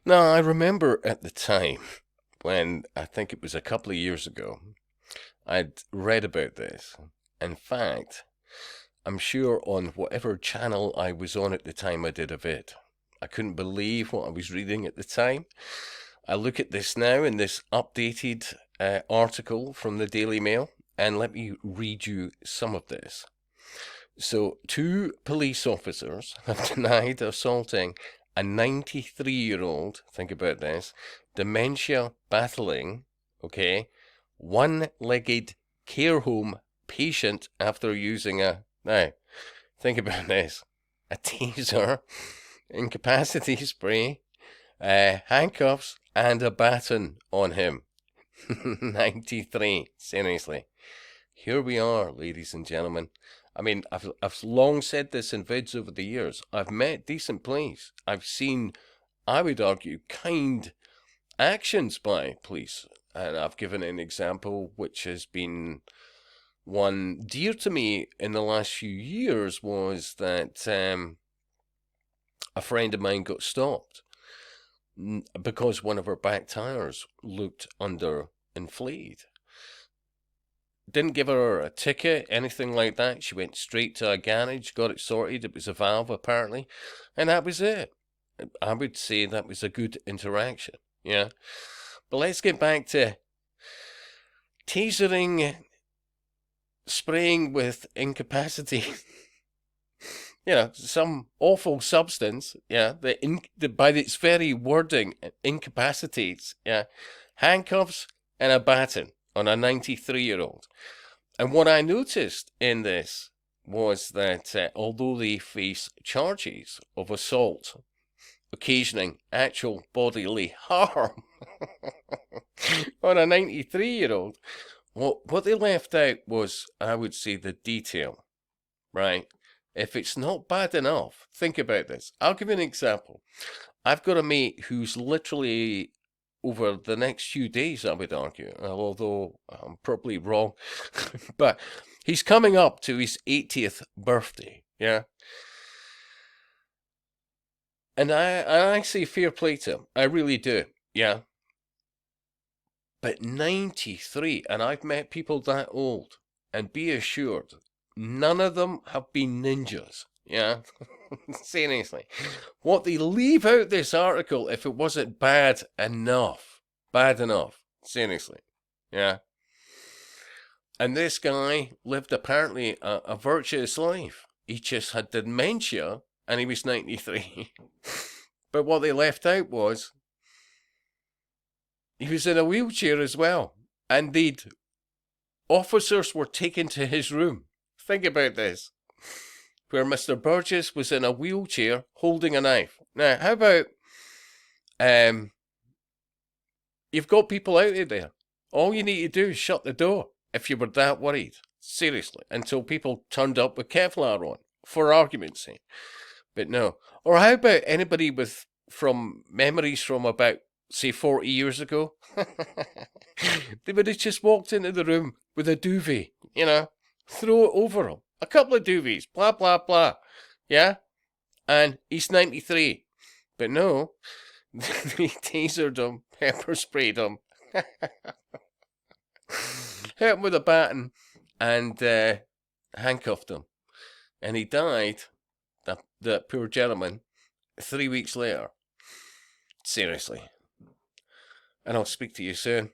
Now, I remember at the time when I think it was a couple of years ago, I'd read about this. In fact, I'm sure on whatever channel I was on at the time, I did a vid. I couldn't believe what I was reading at the time. I look at this now in this updated article from the Daily Mail, and let me read you some of this. So, two police officers have denied assaulting a 93-year-old, think about this, dementia battling, okay, one legged care home patient after using now, think about this, a taser, incapacity spray, handcuffs, and a baton on him. 93, seriously. Here we are, ladies and gentlemen. I mean, I've long said this in vids over the years. I've met decent police. I've seen, I would argue, kind actions by police. And I've given an example which has been one dear to me in the last few years, was that a friend of mine got stopped because one of her back tires looked underinflated. Didn't give her a ticket, anything like that. She went straight to a garage, got it sorted. It was a valve, apparently, and that was it. I would say that was a good interaction, yeah. But let's get back to tasering, spraying with incapacity. Some awful substance, yeah, that by its very wording incapacitates, yeah, handcuffs and a baton on a 93-year-old. And what I noticed in this was that although they face charges of assault occasioning actual bodily harm on a 93-year-old, what they left out was, I would say, the detail, right? If it's not bad enough, think about this. I'll give you an example. I've got a mate who's literally, over the next few days, I would argue, although I'm probably wrong, but he's coming up to his 80th birthday, yeah? And I say fair play to him. I really do, yeah? But 93, and I've met people that old, and be assured, none of them have been ninjas, yeah? Seriously. What they leave out this article, if it wasn't bad enough, seriously, yeah? And this guy lived apparently a virtuous life. He just had dementia, and he was 93. But what they left out was he was in a wheelchair as well. And officers were taken to his room. Think about this. Where Mr. Burgess was in a wheelchair holding a knife. Now, how about you've got people out there. All you need to do is shut the door if you were that worried. Seriously. Until people turned up with Kevlar on, for argument's sake. But no. Or how about anybody from memories from about, say, 40 years ago? They would have just walked into the room with a duvet, throw it over them. A couple of duvets, blah, blah, blah. Yeah? And he's 93. But no, they tasered him, pepper sprayed him, hit him with a baton, and handcuffed him. And he died, that poor gentleman, 3 weeks later. Seriously. And I'll speak to you soon.